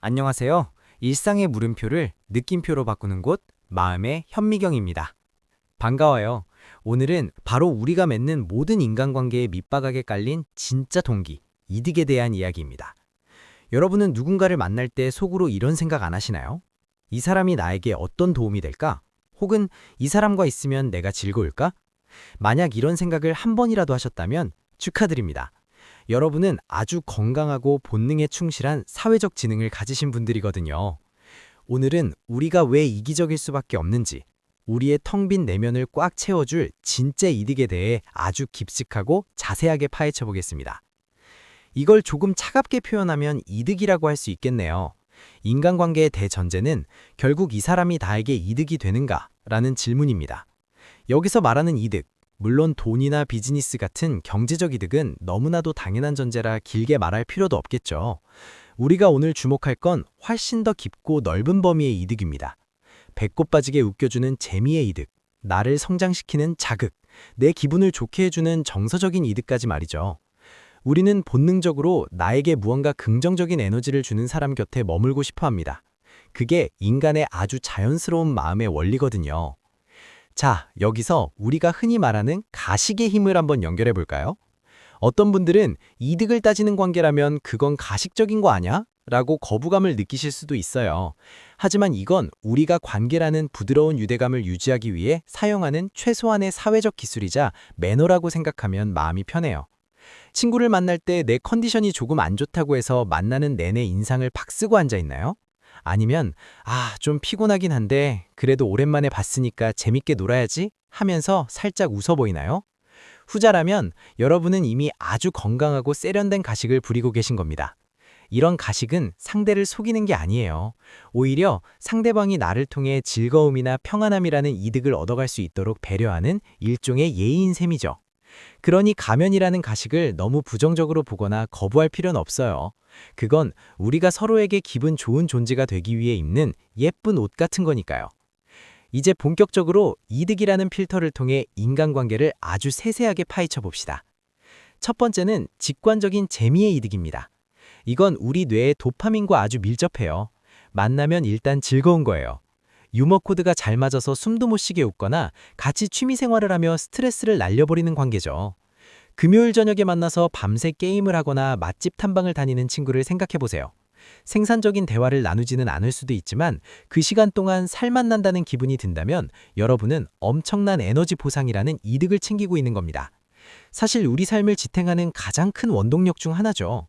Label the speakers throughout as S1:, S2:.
S1: 안녕하세요. 일상의 물음표를 느낌표로 바꾸는 곳, 마음의 현미경입니다. 반가워요. 오늘은 바로 우리가 맺는 모든 인간관계에 밑바닥에 깔린 진짜 동기, 이득에 대한 이야기입니다. 여러분은 누군가를 만날 때 속으로 이런 생각 안 하시나요? 이 사람이 나에게 어떤 도움이 될까? 혹은 이 사람과 있으면 내가 즐거울까? 만약 이런 생각을 한 번이라도 하셨다면 축하드립니다. 여러분은 아주 건강하고 본능에 충실한 사회적 지능을 가지신 분들이거든요. 오늘은 우리가 왜 이기적일 수밖에 없는지, 우리의 텅 빈 내면을 꽉 채워줄 진짜 이득에 대해 아주 깊숙하고 자세하게 파헤쳐 보겠습니다. 이걸 조금 차갑게 표현하면 이득이라고 할 수 있겠네요. 인간관계의 대전제는 결국 이 사람이 나에게 이득이 되는가? 라는 질문입니다. 여기서 말하는 이득, 물론 돈이나 비즈니스 같은 경제적 이득은 너무나도 당연한 전제라 길게 말할 필요도 없겠죠. 우리가 오늘 주목할 건 훨씬 더 깊고 넓은 범위의 이득입니다. 배꼽 빠지게 웃겨주는 재미의 이득, 나를 성장시키는 자극, 내 기분을 좋게 해주는 정서적인 이득까지 말이죠. 우리는 본능적으로 나에게 무언가 긍정적인 에너지를 주는 사람 곁에 머물고 싶어 합니다. 그게 인간의 아주 자연스러운 마음의 원리거든요. 자, 여기서 우리가 흔히 말하는 가식의 힘을 한번 연결해 볼까요? 어떤 분들은 이득을 따지는 관계라면 그건 가식적인 거 아냐? 라고 거부감을 느끼실 수도 있어요. 하지만 이건 우리가 관계라는 부드러운 유대감을 유지하기 위해 사용하는 최소한의 사회적 기술이자 매너라고 생각하면 마음이 편해요. 친구를 만날 때 내 컨디션이 조금 안 좋다고 해서 만나는 내내 인상을 박 쓰고 앉아 있나요? 아니면 좀 피곤하긴 한데 그래도 오랜만에 봤으니까 재밌게 놀아야지 하면서 살짝 웃어 보이나요? 후자라면 여러분은 이미 아주 건강하고 세련된 가식을 부리고 계신 겁니다. 이런 가식은 상대를 속이는 게 아니에요. 오히려 상대방이 나를 통해 즐거움이나 평안함이라는 이득을 얻어갈 수 있도록 배려하는 일종의 예의인 셈이죠. 그러니 가면이라는 가식을 너무 부정적으로 보거나 거부할 필요는 없어요. 그건 우리가 서로에게 기분 좋은 존재가 되기 위해 입는 예쁜 옷 같은 거니까요. 이제 본격적으로 이득이라는 필터를 통해 인간관계를 아주 세세하게 파헤쳐 봅시다. 첫 번째는 직관적인 재미의 이득입니다. 이건 우리 뇌의 도파민과 아주 밀접해요. 만나면 일단 즐거운 거예요. 유머 코드가 잘 맞아서 숨도 못 쉬게 웃거나 같이 취미 생활을 하며 스트레스를 날려버리는 관계죠. 금요일 저녁에 만나서 밤새 게임을 하거나 맛집 탐방을 다니는 친구를 생각해보세요. 생산적인 대화를 나누지는 않을 수도 있지만 그 시간 동안 살맛 난다는 기분이 든다면 여러분은 엄청난 에너지 보상이라는 이득을 챙기고 있는 겁니다. 사실 우리 삶을 지탱하는 가장 큰 원동력 중 하나죠.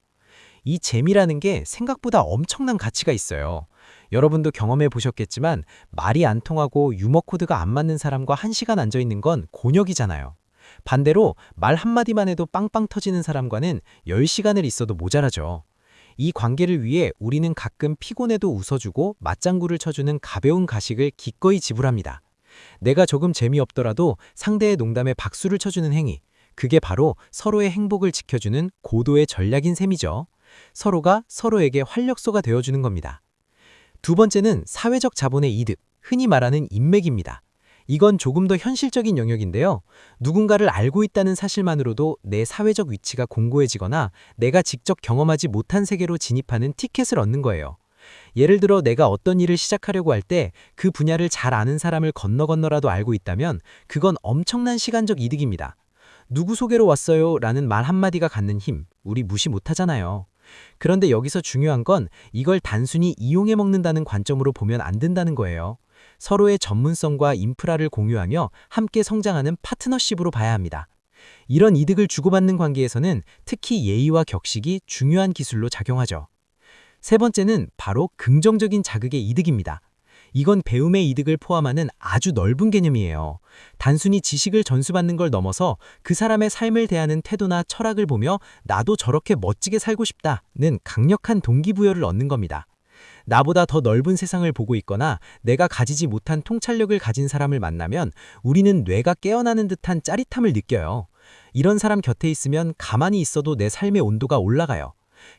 S1: 이 재미라는 게 생각보다 엄청난 가치가 있어요. 여러분도 경험해 보셨겠지만 말이 안 통하고 유머 코드가 안 맞는 사람과 1시간 앉아 있는 건 곤욕이잖아요. 반대로 말 한마디만 해도 빵빵 터지는 사람과는 10시간을 있어도 모자라죠. 이 관계를 위해 우리는 가끔 피곤해도 웃어주고 맞장구를 쳐주는 가벼운 가식을 기꺼이 지불합니다. 내가 조금 재미없더라도 상대의 농담에 박수를 쳐주는 행위. 그게 바로 서로의 행복을 지켜주는 고도의 전략인 셈이죠. 서로가 서로에게 활력소가 되어주는 겁니다. 두 번째는 사회적 자본의 이득, 흔히 말하는 인맥입니다. 이건 조금 더 현실적인 영역인데요. 누군가를 알고 있다는 사실만으로도 내 사회적 위치가 공고해지거나 내가 직접 경험하지 못한 세계로 진입하는 티켓을 얻는 거예요. 예를 들어 내가 어떤 일을 시작하려고 할 때 그 분야를 잘 아는 사람을 건너라도 알고 있다면 그건 엄청난 시간적 이득입니다. 누구 소개로 왔어요? 라는 말 한마디가 갖는 힘, 우리 무시 못하잖아요. 그런데 여기서 중요한 건 이걸 단순히 이용해 먹는다는 관점으로 보면 안 된다는 거예요. 서로의 전문성과 인프라를 공유하며 함께 성장하는 파트너십으로 봐야 합니다. 이런 이득을 주고받는 관계에서는 특히 예의와 격식이 중요한 기술로 작용하죠. 세 번째는 바로 긍정적인 자극의 이득입니다. 이건 배움의 이득을 포함하는 아주 넓은 개념이에요. 단순히 지식을 전수받는 걸 넘어서 그 사람의 삶을 대하는 태도나 철학을 보며 나도 저렇게 멋지게 살고 싶다는 강력한 동기부여를 얻는 겁니다. 나보다 더 넓은 세상을 보고 있거나 내가 가지지 못한 통찰력을 가진 사람을 만나면 우리는 뇌가 깨어나는 듯한 짜릿함을 느껴요. 이런 사람 곁에 있으면 가만히 있어도 내 삶의 온도가 올라가요.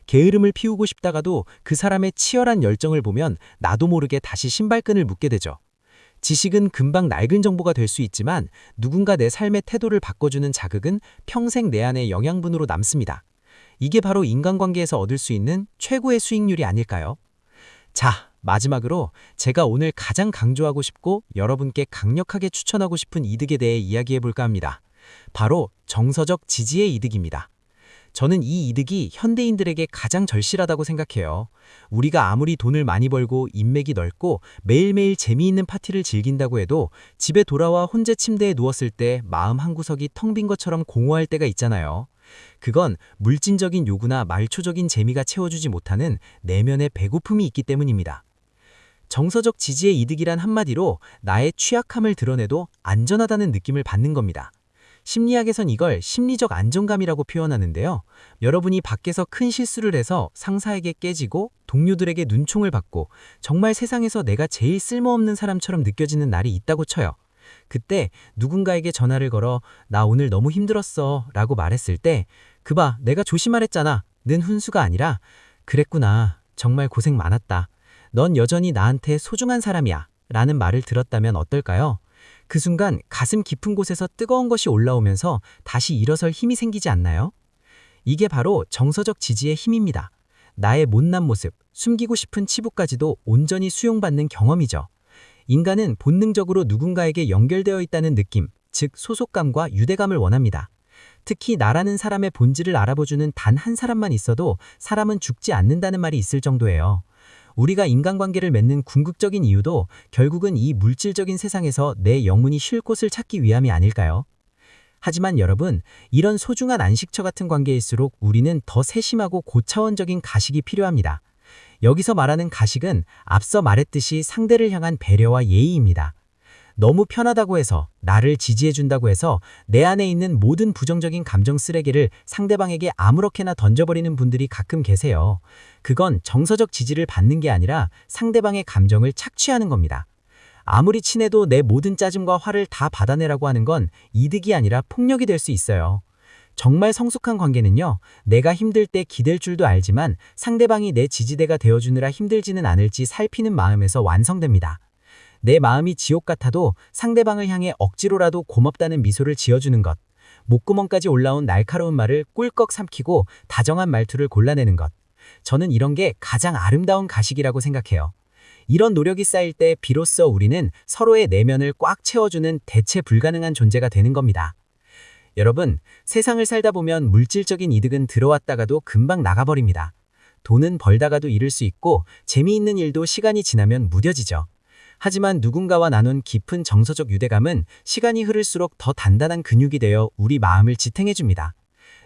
S1: 게으름을 피우고 싶다가도 그 사람의 치열한 열정을 보면 나도 모르게 다시 신발끈을 묶게 되죠. 지식은 금방 낡은 정보가 될 수 있지만 누군가 내 삶의 태도를 바꿔주는 자극은 평생 내 안에 영양분으로 남습니다. 이게 바로 인간관계에서 얻을 수 있는 최고의 수익률이 아닐까요? 자, 마지막으로 제가 오늘 가장 강조하고 싶고 여러분께 강력하게 추천하고 싶은 이득에 대해 이야기해 볼까 합니다. 바로 정서적 지지의 이득입니다. 저는 이 이득이 현대인들에게 가장 절실하다고 생각해요. 우리가 아무리 돈을 많이 벌고 인맥이 넓고 매일매일 재미있는 파티를 즐긴다고 해도 집에 돌아와 혼자 침대에 누웠을 때 마음 한구석이 텅 빈 것처럼 공허할 때가 있잖아요. 그건 물질적인 요구나 말초적인 재미가 채워주지 못하는 내면의 배고픔이 있기 때문입니다. 정서적 지지의 이득이란 한마디로 나의 취약함을 드러내도 안전하다는 느낌을 받는 겁니다. 심리학에선 이걸 심리적 안정감이라고 표현하는데요. 여러분이 밖에서 큰 실수를 해서 상사에게 깨지고 동료들에게 눈총을 받고 정말 세상에서 내가 제일 쓸모없는 사람처럼 느껴지는 날이 있다고 쳐요. 그때 누군가에게 전화를 걸어 나 오늘 너무 힘들었어 라고 말했을 때 그 봐 내가 조심하랬잖아 는 훈수가 아니라 그랬구나 정말 고생 많았다. 넌 여전히 나한테 소중한 사람이야 라는 말을 들었다면 어떨까요? 그 순간 가슴 깊은 곳에서 뜨거운 것이 올라오면서 다시 일어설 힘이 생기지 않나요? 이게 바로 정서적 지지의 힘입니다. 나의 못난 모습, 숨기고 싶은 치부까지도 온전히 수용받는 경험이죠. 인간은 본능적으로 누군가에게 연결되어 있다는 느낌, 즉 소속감과 유대감을 원합니다. 특히 나라는 사람의 본질을 알아보주는 단 한 사람만 있어도 사람은 죽지 않는다는 말이 있을 정도예요. 우리가 인간관계를 맺는 궁극적인 이유도 결국은 이 물질적인 세상에서 내 영혼이 쉴 곳을 찾기 위함이 아닐까요? 하지만 여러분, 이런 소중한 안식처 같은 관계일수록 우리는 더 세심하고 고차원적인 가식이 필요합니다. 여기서 말하는 가식은 앞서 말했듯이 상대를 향한 배려와 예의입니다. 너무 편하다고 해서, 나를 지지해준다고 해서 내 안에 있는 모든 부정적인 감정 쓰레기를 상대방에게 아무렇게나 던져버리는 분들이 가끔 계세요. 그건 정서적 지지를 받는 게 아니라 상대방의 감정을 착취하는 겁니다. 아무리 친해도 내 모든 짜증과 화를 다 받아내라고 하는 건 이득이 아니라 폭력이 될 수 있어요. 정말 성숙한 관계는요, 내가 힘들 때 기댈 줄도 알지만 상대방이 내 지지대가 되어주느라 힘들지는 않을지 살피는 마음에서 완성됩니다. 내 마음이 지옥 같아도 상대방을 향해 억지로라도 고맙다는 미소를 지어주는 것, 목구멍까지 올라온 날카로운 말을 꿀꺽 삼키고 다정한 말투를 골라내는 것. 저는 이런 게 가장 아름다운 가식이라고 생각해요. 이런 노력이 쌓일 때 비로소 우리는 서로의 내면을 꽉 채워주는 대체 불가능한 존재가 되는 겁니다. 여러분, 세상을 살다 보면 물질적인 이득은 들어왔다가도 금방 나가버립니다. 돈은 벌다가도 잃을 수 있고 재미있는 일도 시간이 지나면 무뎌지죠. 하지만 누군가와 나눈 깊은 정서적 유대감은 시간이 흐를수록 더 단단한 근육이 되어 우리 마음을 지탱해줍니다.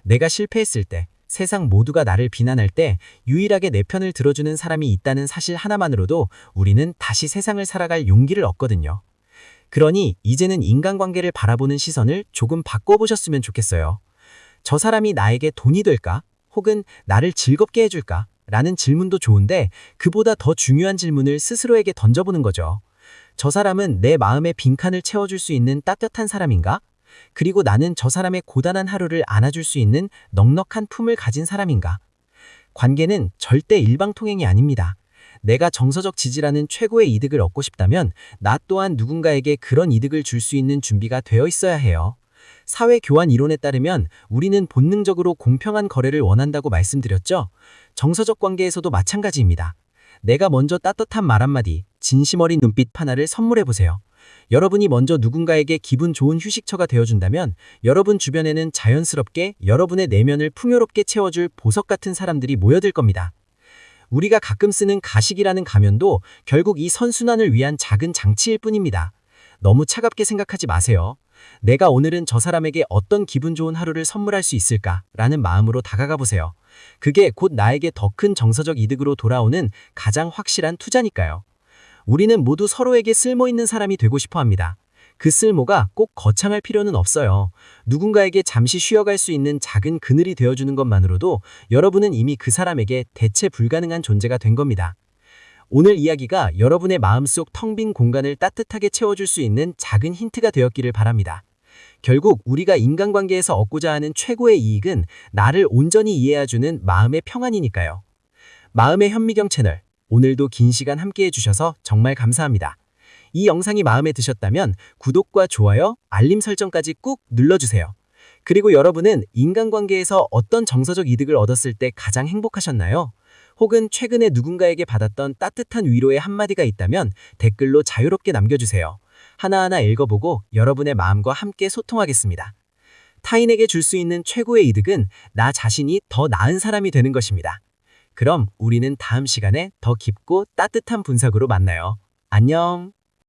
S1: 내가 실패했을 때, 세상 모두가 나를 비난할 때 유일하게 내 편을 들어주는 사람이 있다는 사실 하나만으로도 우리는 다시 세상을 살아갈 용기를 얻거든요. 그러니 이제는 인간관계를 바라보는 시선을 조금 바꿔보셨으면 좋겠어요. 저 사람이 나에게 돈이 될까? 혹은 나를 즐겁게 해줄까? 라는 질문도 좋은데 그보다 더 중요한 질문을 스스로에게 던져보는 거죠. 저 사람은 내 마음의 빈칸을 채워줄 수 있는 따뜻한 사람인가? 그리고 나는 저 사람의 고단한 하루를 안아줄 수 있는 넉넉한 품을 가진 사람인가? 관계는 절대 일방통행이 아닙니다. 내가 정서적 지지라는 최고의 이득을 얻고 싶다면 나 또한 누군가에게 그런 이득을 줄 수 있는 준비가 되어 있어야 해요. 사회교환 이론에 따르면 우리는 본능적으로 공평한 거래를 원한다고 말씀드렸죠. 정서적 관계에서도 마찬가지입니다. 내가 먼저 따뜻한 말 한마디, 진심 어린 눈빛 하나를 선물해보세요. 여러분이 먼저 누군가에게 기분 좋은 휴식처가 되어준다면 여러분 주변에는 자연스럽게 여러분의 내면을 풍요롭게 채워줄 보석 같은 사람들이 모여들 겁니다. 우리가 가끔 쓰는 가식이라는 가면도 결국 이 선순환을 위한 작은 장치일 뿐입니다. 너무 차갑게 생각하지 마세요. 내가 오늘은 저 사람에게 어떤 기분 좋은 하루를 선물할 수 있을까라는 마음으로 다가가 보세요. 그게 곧 나에게 더 큰 정서적 이득으로 돌아오는 가장 확실한 투자니까요. 우리는 모두 서로에게 쓸모있는 사람이 되고 싶어 합니다. 그 쓸모가 꼭 거창할 필요는 없어요. 누군가에게 잠시 쉬어갈 수 있는 작은 그늘이 되어주는 것만으로도 여러분은 이미 그 사람에게 대체 불가능한 존재가 된 겁니다. 오늘 이야기가 여러분의 마음속 텅 빈 공간을 따뜻하게 채워줄 수 있는 작은 힌트가 되었기를 바랍니다. 결국 우리가 인간관계에서 얻고자 하는 최고의 이익은 나를 온전히 이해해주는 마음의 평안이니까요. 마음의 현미경 채널, 오늘도 긴 시간 함께해 주셔서 정말 감사합니다. 이 영상이 마음에 드셨다면 구독과 좋아요, 알림 설정까지 꾹 눌러주세요. 그리고 여러분은 인간관계에서 어떤 정서적 이득을 얻었을 때 가장 행복하셨나요?
S2: 혹은 최근에 누군가에게 받았던 따뜻한 위로의 한마디가 있다면 댓글로 자유롭게 남겨주세요. 하나하나 읽어보고 여러분의 마음과 함께 소통하겠습니다. 타인에게 줄 수 있는 최고의 이득은 나 자신이 더 나은 사람이 되는 것입니다. 그럼 우리는 다음 시간에 더 깊고 따뜻한 분석으로 만나요. 안녕!